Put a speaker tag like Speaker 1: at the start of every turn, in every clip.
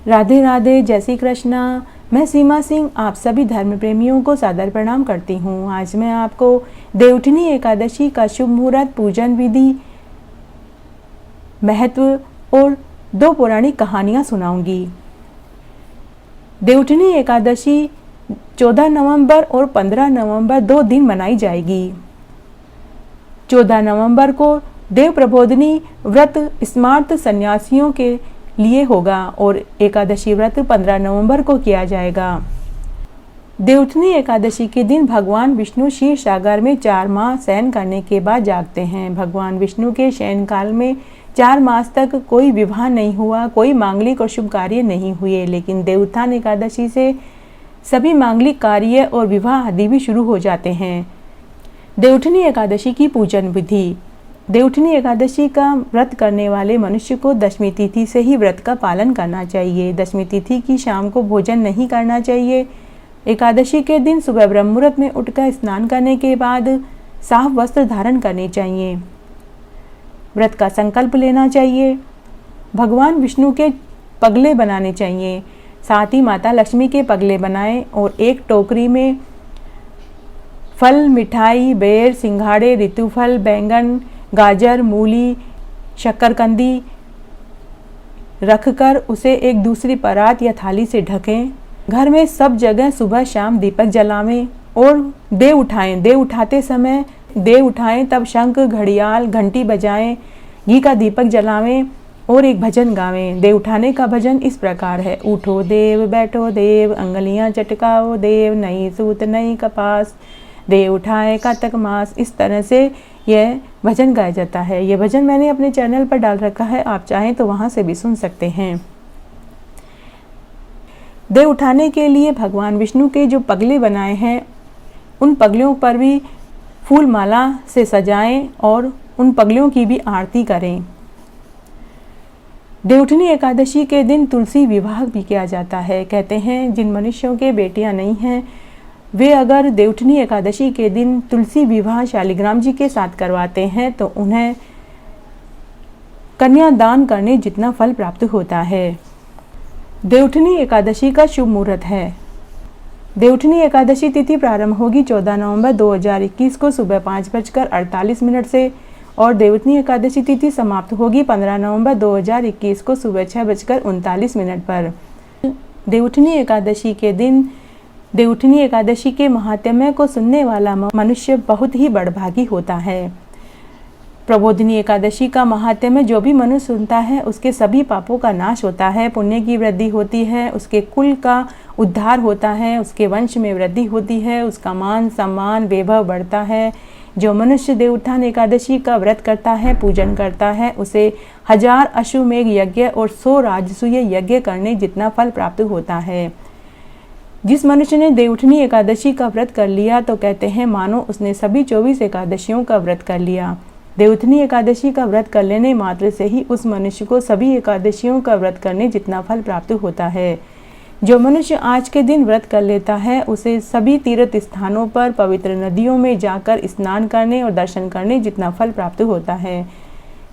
Speaker 1: राधे राधे, जय श्री कृष्णा। मैं सीमा सिंह आप सभी धर्म प्रेमियों को सादर प्रणाम करती हूँ। आज मैं आपको देवउठनी एकादशी का शुभ मुहूर्त, पूजन विधि, महत्व और 2 पौराणिक कहानियाँ सुनाऊंगी। देवउठनी एकादशी 14 नवंबर और 15 नवंबर 2 दिन मनाई जाएगी। 14 नवंबर को देव प्रबोधिनी व्रत स्मार्त सन्यासियों के लिए होगा और एकादशी व्रत 15 नवंबर को किया जाएगा। देवउठनी एकादशी के दिन भगवान विष्णु क्षीर सागर में 4 माह शयन करने के बाद जागते हैं। भगवान विष्णु के शयन काल में 4 मास तक कोई विवाह नहीं हुआ, कोई मांगलिक और शुभ कार्य नहीं हुए, लेकिन देवउत्थान एकादशी से सभी मांगलिक कार्य और विवाह आदि भी शुरू हो जाते हैं। देवउठनी एकादशी की पूजन विधि। देवउठनी एकादशी का व्रत करने वाले मनुष्य को दशमी तिथि से ही व्रत का पालन करना चाहिए। दशमी तिथि की शाम को भोजन नहीं करना चाहिए। एकादशी के दिन सुबह ब्रह्म मुहूर्त में उठकर स्नान करने के बाद साफ वस्त्र धारण करने चाहिए। व्रत का संकल्प लेना चाहिए। भगवान विष्णु के पगले बनाने चाहिए। साथ ही माता लक्ष्मी के पगले बनाएं और एक टोकरी में फल, मिठाई, बेर, सिंघाड़े, ऋतुफल, बैंगन, गाजर, मूली, शक्करकंदी रखकर उसे एक दूसरी परात या थाली से ढकें। घर में सब जगह सुबह शाम दीपक जलावें और देव उठाएं। देव उठाते समय देव उठाएं तब शंख, घड़ियाल, घंटी बजाएं, घी का दीपक जलावें और एक भजन गावें। देव उठाने का भजन इस प्रकार है। उठो देव, बैठो देव, अंगलियां चटकाओ देव, नई सूत नई कपास, देव उठाए कातक मास। इस तरह से यह भजन गाया जाता है। यह भजन मैंने अपने चैनल पर डाल रखा है, आप चाहें तो वहां से भी सुन सकते हैं। देव उठाने के लिए भगवान विष्णु के जो पगले बनाए हैं उन पगलों पर भी फूल माला से सजाएं और उन पगलों की भी आरती करें। देवउठनी एकादशी के दिन तुलसी विवाह भी किया जाता है। कहते हैं जिन मनुष्यों के बेटियां नहीं हैं वे अगर देवउठनी एकादशी के दिन तुलसी विवाह शालिग्राम जी के साथ करवाते हैं तो उन्हें कन्यादान करने जितना फल प्राप्त होता है। देवउठनी एकादशी का शुभ मुहूर्त है। देवउठनी एकादशी तिथि प्रारंभ होगी 14 नवंबर 2021 को सुबह 5:48 से और देवउठनी एकादशी तिथि समाप्त होगी 15 नवंबर 2021 को सुबह 6:39 पर। देवउठनी एकादशी के दिन देवउठनी एकादशी के महात्म्य को सुनने वाला मनुष्य बहुत ही बड़भागी होता है। प्रबोधिनी एकादशी का महात्म्य जो भी मनुष्य सुनता है उसके सभी पापों का नाश होता है, पुण्य की वृद्धि होती है, उसके कुल का उद्धार होता है, उसके वंश में वृद्धि होती है, उसका मान सम्मान वैभव बढ़ता है। जो मनुष्य देवउत्थान एकादशी का व्रत करता है, पूजन करता है, उसे 1000 अश्वमेघ यज्ञ और 100 राजसूय यज्ञ करने जितना फल प्राप्त होता है। जिस मनुष्य ने देवउठनी एकादशी का व्रत कर लिया तो कहते हैं मानो उसने सभी 24 एकादशियों का व्रत कर लिया। देवउठनी एकादशी का व्रत कर लेने मात्र से ही उस मनुष्य को सभी एकादशियों का व्रत करने जितना फल प्राप्त होता है। जो मनुष्य आज के दिन व्रत कर लेता है उसे सभी तीर्थ स्थानों पर पवित्र नदियों में जाकर स्नान करने और दर्शन करने जितना फल प्राप्त होता है।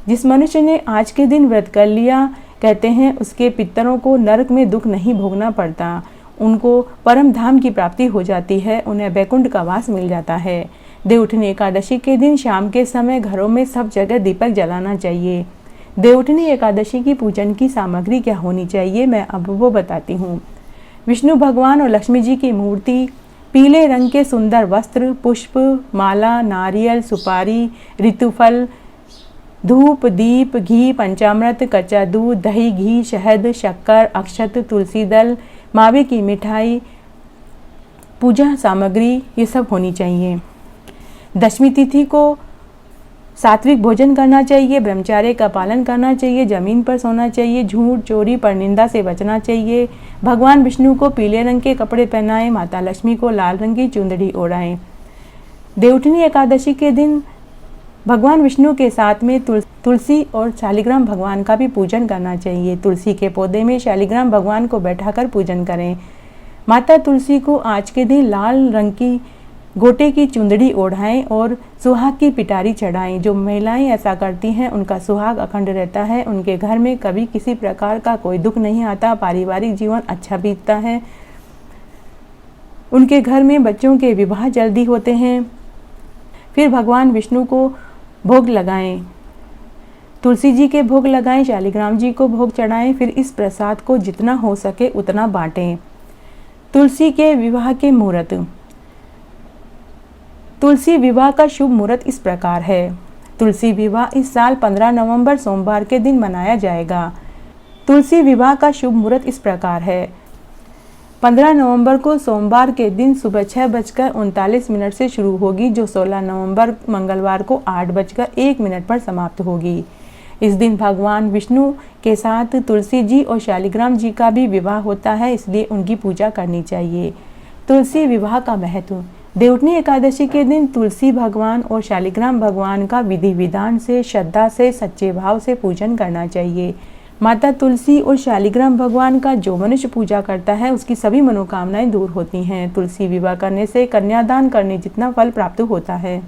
Speaker 1: जिस मनुष्य ने आज के दिन व्रत कर लिया कहते हैं उसके पितरों को नरक में दुख नहीं भोगना पड़ता, उनको परम धाम की प्राप्ति हो जाती है, उन्हें वैकुंठ का वास मिल जाता है। देवउठनी एकादशी के दिन शाम के समय घरों में सब जगह दीपक जलाना चाहिए। देवउठनी एकादशी की पूजन की सामग्री क्या होनी चाहिए मैं अब वो बताती हूँ। विष्णु भगवान और लक्ष्मी जी की मूर्ति, पीले रंग के सुंदर वस्त्र, पुष्प, माला, नारियल, सुपारी, ऋतुफल, धूप, दीप, घी, पंचामृत, कच्चा दूध, दही, घी, शहद, शक्कर, अक्षत, तुलसी दल, मावे की मिठाई, पूजा सामग्री ये सब होनी चाहिए। दशमी तिथि को सात्विक भोजन करना चाहिए, ब्रह्मचर्य का पालन करना चाहिए, जमीन पर सोना चाहिए, झूठ चोरी परनिंदा से बचना चाहिए। भगवान विष्णु को पीले रंग के कपड़े पहनाएं, माता लक्ष्मी को लाल रंग की चुंदड़ी ओढ़ाएं। देवउठनी एकादशी के दिन भगवान विष्णु के साथ में तुलसी और शालिग्राम भगवान का भी पूजन करना चाहिए। तुलसी के पौधे में शालिग्राम भगवान को बैठाकर पूजन करें। माता तुलसी को आज के दिन लाल रंग की गोटे की चुंदड़ी ओढ़ाएं और सुहाग की पिटारी चढ़ाएं। जो महिलाएं ऐसा करती हैं उनका सुहाग अखंड रहता है, उनके घर में कभी किसी प्रकार का कोई दुख नहीं आता, पारिवारिक जीवन अच्छा बीतता है, उनके घर में बच्चों के विवाह जल्दी होते हैं। फिर भगवान विष्णु को भोग लगाएं, तुलसी जी के भोग लगाएं, शालिग्राम जी को भोग चढ़ाएं। फिर इस प्रसाद को जितना हो सके उतना बांटें। तुलसी के विवाह के मुहूर्त। तुलसी विवाह का शुभ मुहूर्त इस प्रकार है। तुलसी विवाह इस साल 15 नवंबर सोमवार के दिन मनाया जाएगा। तुलसी विवाह का शुभ मुहूर्त इस प्रकार है। 15 नवंबर को सोमवार के दिन सुबह 6:39 से शुरू होगी, जो 16 नवंबर मंगलवार को 8:01 पर समाप्त होगी। इस दिन भगवान विष्णु के साथ तुलसी जी और शालिग्राम जी का भी विवाह होता है, इसलिए उनकी पूजा करनी चाहिए। तुलसी विवाह का महत्व। देवउठनी एकादशी के दिन तुलसी भगवान और शालिग्राम भगवान का विधि विधान से, श्रद्धा से, सच्चे भाव से पूजन करना चाहिए। माता तुलसी और शालिग्राम भगवान का जो मनुष्य पूजा करता है उसकी सभी मनोकामनाएं दूर होती हैं। तुलसी विवाह करने से कन्यादान करने जितना फल प्राप्त होता है।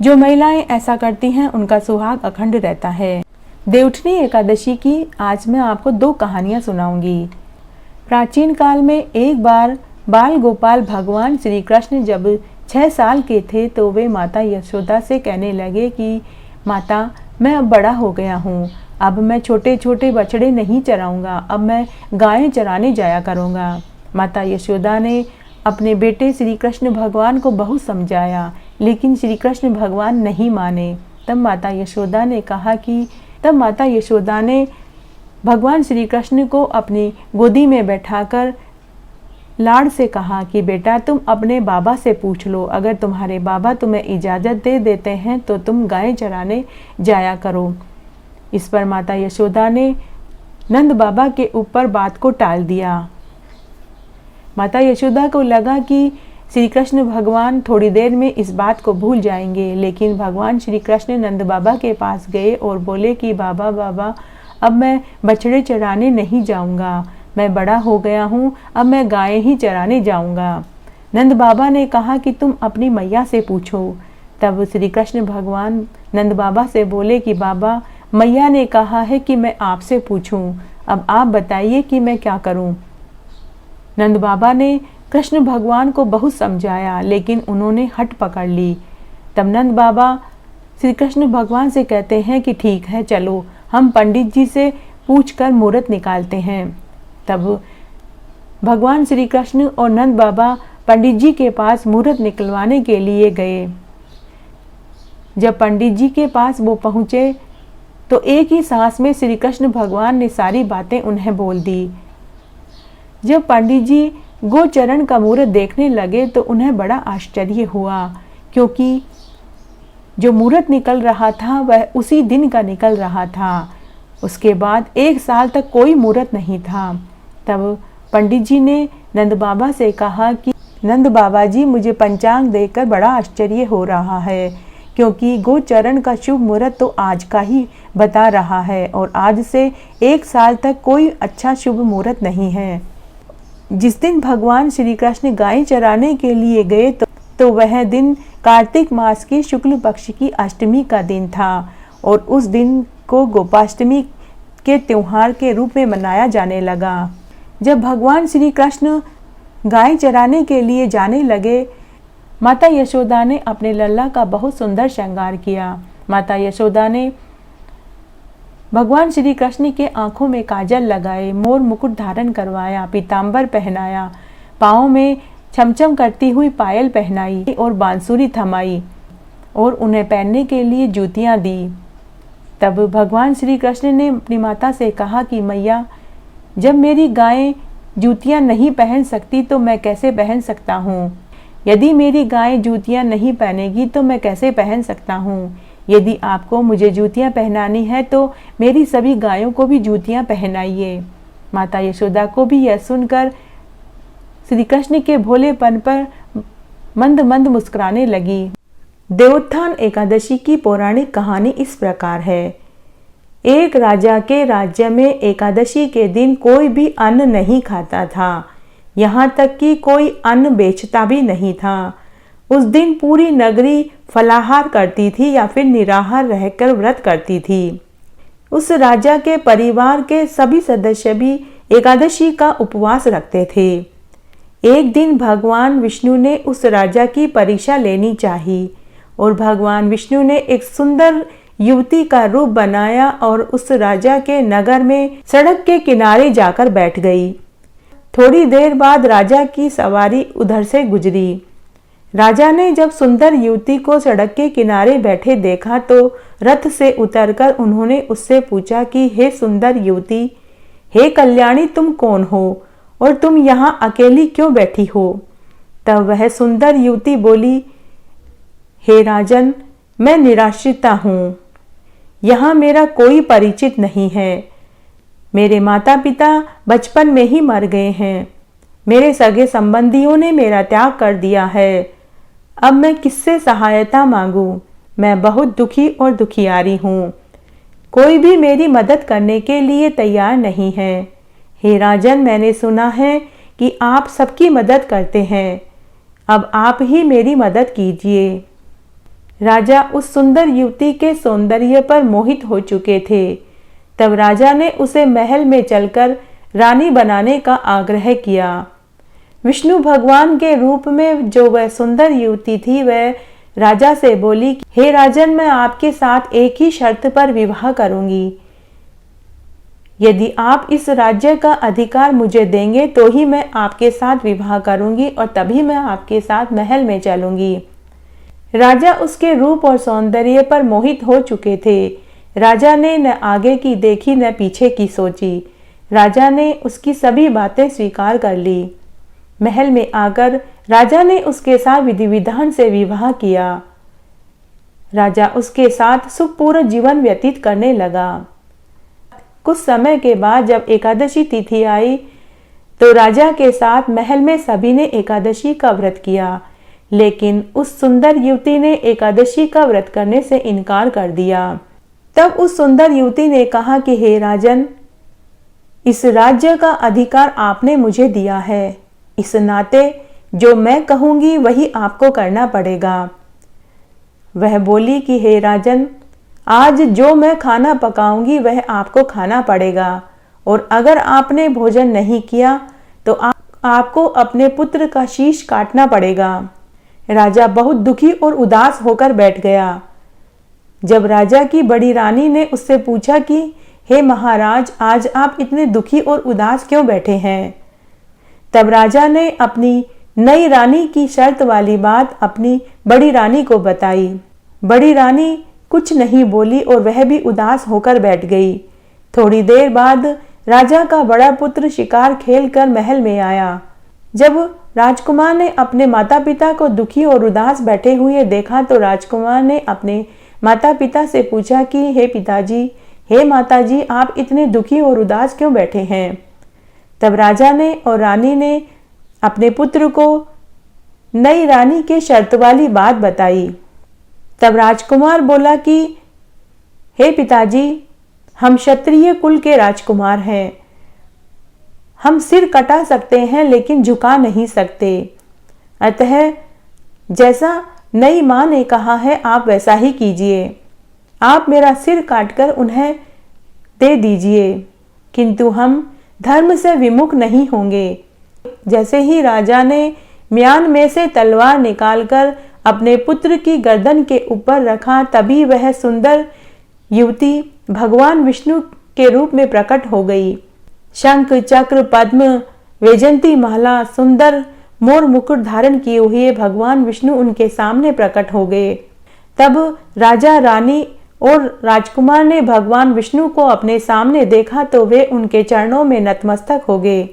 Speaker 1: जो महिलाएं ऐसा करती हैं उनका सुहाग अखंड रहता है। देवउठनी एकादशी की आज मैं आपको 2 कहानियां सुनाऊंगी। प्राचीन काल में एक बार बाल गोपाल भगवान श्री कृष्ण जब 6 साल के थे तो वे माता यशोदा से कहने लगे कि माता, मैं अब बड़ा हो गया हूँ, अब मैं छोटे छोटे बछड़े नहीं चराऊंगा, अब मैं गायें चराने जाया करूँगा। माता यशोदा ने अपने बेटे श्री कृष्ण भगवान को बहुत समझाया, लेकिन श्री कृष्ण भगवान नहीं माने। तब माता यशोदा ने भगवान श्री कृष्ण को अपनी गोदी में बैठाकर लाड़ से कहा कि बेटा, तुम अपने बाबा से पूछ लो, अगर तुम्हारे बाबा तुम्हें इजाज़त दे देते हैं तो तुम गायें चराने जाया करो। इस पर माता यशोदा ने नंद बाबा के ऊपर बात को टाल दिया। माता यशोदा को लगा कि श्री कृष्ण भगवान थोड़ी देर में इस बात को भूल जाएंगे, लेकिन भगवान श्री कृष्ण नंद बाबा के पास गए और बोले कि बाबा, अब मैं बछड़े चराने नहीं जाऊंगा, मैं बड़ा हो गया हूँ, अब मैं गायें ही चराने जाऊंगा। नंद बाबा ने कहा कि तुम अपनी मैया से पूछो। तब श्री कृष्ण भगवान नंद बाबा से बोले कि बाबा, मैया ने कहा है कि मैं आपसे पूछूं, अब आप बताइए कि मैं क्या करूं। नंद बाबा ने कृष्ण भगवान को बहुत समझाया, लेकिन उन्होंने हट पकड़ ली। तब नंद बाबा श्री कृष्ण भगवान से कहते हैं कि ठीक है, चलो हम पंडित जी से पूछकर मुहूर्त निकालते हैं। तब भगवान श्री कृष्ण और नंद बाबा पंडित जी के पास मुहूर्त निकलवाने के लिए गए। जब पंडित जी के पास वो पहुँचे तो एक ही सांस में श्री कृष्ण भगवान ने सारी बातें उन्हें बोल दी। जब पंडित जी गोचरण का मुहूर्त देखने लगे तो उन्हें बड़ा आश्चर्य हुआ, क्योंकि जो मुहूर्त निकल रहा था वह उसी दिन का निकल रहा था। उसके बाद 1 साल तक कोई मुहूर्त नहीं था। तब पंडित जी ने नंद बाबा से कहा कि नंद बाबा जी, मुझे पंचांग देखकर बड़ा आश्चर्य हो रहा है, क्योंकि गोचरण का शुभ मुहूर्त तो आज का ही बता रहा है और आज से 1 साल तक कोई अच्छा शुभ मुहूर्त नहीं है। जिस दिन भगवान श्री कृष्ण गायें चराने के लिए गए तो वह दिन कार्तिक मास के शुक्ल पक्ष की अष्टमी का दिन था और उस दिन को गोपाष्टमी के त्योहार के रूप में मनाया जाने लगा। जब भगवान श्री कृष्ण गाय चराने के लिए जाने लगे, माता यशोदा ने अपने लल्ला का बहुत सुंदर श्रृंगार किया। माता यशोदा ने भगवान श्री कृष्ण के आंखों में काजल लगाए, मोर मुकुट धारण करवाया, पीतांबर पहनाया, पाँव में छमछम करती हुई पायल पहनाई और बांसुरी थमाई और उन्हें पहनने के लिए जूतियां दी। तब भगवान श्री कृष्ण ने अपनी माता से कहा कि मैया, जब मेरी गायें जूतियां नहीं पहन सकती तो मैं कैसे पहन सकता हूँ? यदि मेरी गाय जूतियां नहीं पहनेगी तो मैं कैसे पहन सकता हूँ? यदि आपको मुझे जूतियां पहनानी है तो मेरी सभी गायों को भी जूतियां पहनाइए। माता यशोदा को भी यह सुनकर श्री कृष्ण के भोलेपन पर मंद मंद मुस्कुराने लगी। देवोत्थान एकादशी की पौराणिक कहानी इस प्रकार है। एक राजा के राज्य में एकादशी के दिन कोई भी अन्न नहीं खाता था, यहाँ तक कि कोई अन्न बेचता भी नहीं था। उस दिन पूरी नगरी फलाहार करती थी या फिर निराहार रहकर व्रत करती थी। उस राजा के परिवार के सभी सदस्य भी एकादशी का उपवास रखते थे। एक दिन भगवान विष्णु ने उस राजा की परीक्षा लेनी चाहिए और भगवान विष्णु ने एक सुंदर युवती का रूप बनाया और उस राजा के नगर में सड़क के किनारे जाकर बैठ गई। थोड़ी देर बाद राजा की सवारी उधर से गुजरी। राजा ने जब सुंदर युवती को सड़क के किनारे बैठे देखा तो रथ से उतरकर उन्होंने उससे पूछा कि हे सुंदर युवती, हे कल्याणी, तुम कौन हो और तुम यहाँ अकेली क्यों बैठी हो? तब वह सुंदर युवती बोली, हे राजन, मैं निराश्रिता हूँ। यहाँ मेरा कोई परिचित नहीं है। मेरे माता पिता बचपन में ही मर गए हैं। मेरे सगे संबंधियों ने मेरा त्याग कर दिया है। अब मैं किससे सहायता मांगू? मैं बहुत दुखी और दुखियारी हूँ। कोई भी मेरी मदद करने के लिए तैयार नहीं है। हे राजन, मैंने सुना है कि आप सबकी मदद करते हैं। अब आप ही मेरी मदद कीजिए। राजा उस सुंदर युवती के सौंदर्य पर मोहित हो चुके थे। तब राजा ने उसे महल में चलकर रानी बनाने का आग्रह किया। विष्णु भगवान के रूप में जो वह सुंदर युवती थी वह राजा से बोली, हे राजन, मैं आपके साथ एक ही शर्त पर विवाह करूंगी। यदि आप इस राज्य का अधिकार मुझे देंगे तो ही मैं आपके साथ विवाह करूंगी और तभी मैं आपके साथ महल में चलूंगी। राजा उसके रूप और सौंदर्य पर मोहित हो चुके थे। राजा ने न आगे की देखी न पीछे की सोची। राजा ने उसकी सभी बातें स्वीकार कर ली। महल में आकर राजा ने उसके साथ विधि विधान से विवाह किया। राजा उसके साथ सुखपूर्ण जीवन व्यतीत करने लगा। कुछ समय के बाद जब एकादशी तिथि आई तो राजा के साथ महल में सभी ने एकादशी का व्रत किया, लेकिन उस सुंदर युवती ने एकादशी का व्रत करने से इनकार कर दिया। तब उस सुंदर युवती ने कहा कि हे राजन, इस राज्य का अधिकार आपने मुझे दिया है। इस नाते जो मैं कहूंगी वही आपको करना पड़ेगा। वह बोली कि हे राजन, आज जो मैं खाना पकाऊंगी वह आपको खाना पड़ेगा और अगर आपने भोजन नहीं किया तो आपको अपने पुत्र का शीश काटना पड़ेगा। राजा बहुत दुखी और उदास होकर बैठ गया। जब राजा की बड़ी रानी ने उससे पूछा कि हे महाराज, आज आप इतने दुखी और उदास क्यों बैठे हैं? तब राजा ने अपनी नई रानी की शर्त वाली बात अपनी बड़ी रानी को बताई। बड़ी रानी कुछ नहीं बोली और वह भी उदास होकर बैठ गई। थोड़ी देर बाद राजा का बड़ा पुत्र शिकार खेलकर महल में आया। जब राजकुमार ने अपने माता पिता को दुखी और उदास बैठे हुए देखा तो राजकुमार ने अपने माता पिता से पूछा कि हे पिताजी, हे माताजी, आप इतने दुखी और उदास क्यों बैठे हैं? तब राजा ने और रानी ने अपने पुत्र को नई रानी के शर्त वाली बात बताई। तब राजकुमार बोला कि हे पिताजी, हम क्षत्रिय कुल के राजकुमार हैं। हम सिर कटा सकते हैं लेकिन झुका नहीं सकते। अतः जैसा नई माँ ने कहा है आप वैसा ही कीजिए। आप मेरा सिर काटकर उन्हें दे दीजिए, किंतु हम धर्म से विमुख नहीं होंगे। जैसे ही राजा ने म्यान में से तलवार निकालकर अपने पुत्र की गर्दन के ऊपर रखा, तभी वह सुंदर युवती भगवान विष्णु के रूप में प्रकट हो गई। शंख, चक्र, पद्म, वैजयंती माला, सुंदर मोर मुकुट धारण किए हुए भगवान विष्णु उनके सामने प्रकट हो गए। तब राजा, रानी और राजकुमार ने भगवान विष्णु को अपने सामने देखा तो वे उनके चरणों में नतमस्तक हो गए।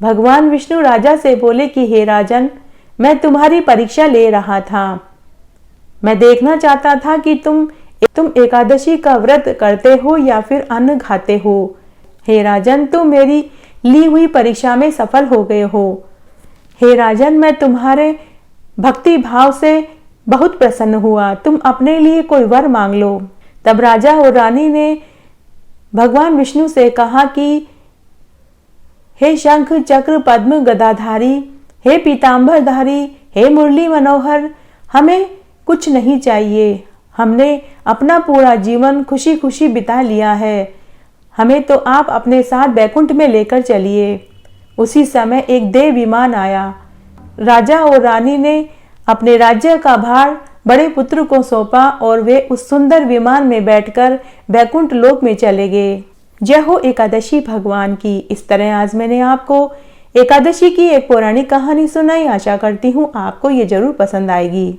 Speaker 1: भगवान विष्णु राजा से बोले कि हे राजन, मैं तुम्हारी परीक्षा ले रहा था। मैं देखना चाहता था कि तुम एकादशी का व्रत करते हो या फिर अन्न खाते हो। हे राजन, तुम मेरी ली हुई परीक्षा में सफल हो गए हो। हे राजन, मैं तुम्हारे भक्ति भाव से बहुत प्रसन्न हुआ। तुम अपने लिए कोई वर मांग लो। तब राजा और रानी ने भगवान विष्णु से कहा कि हे शंख चक्र पद्म गदाधारी, हे पीतांबरधारी, हे मुरली मनोहर, हमें कुछ नहीं चाहिए। हमने अपना पूरा जीवन खुशी खुशी बिता लिया है, हमें तो आप अपने साथ बैकुंठ में लेकर चलिए। उसी समय एक देव विमान आया। राजा और रानी ने अपने राज्य का भार बड़े पुत्र को सौंपा और वे उस सुंदर विमान में बैठकर बैकुंठ लोक में चले गए। जय हो एकादशी भगवान की। इस तरह आज मैंने आपको एकादशी की एक पौराणिक कहानी सुनाई। आशा करती हूँ आपको ये जरूर पसंद आएगी।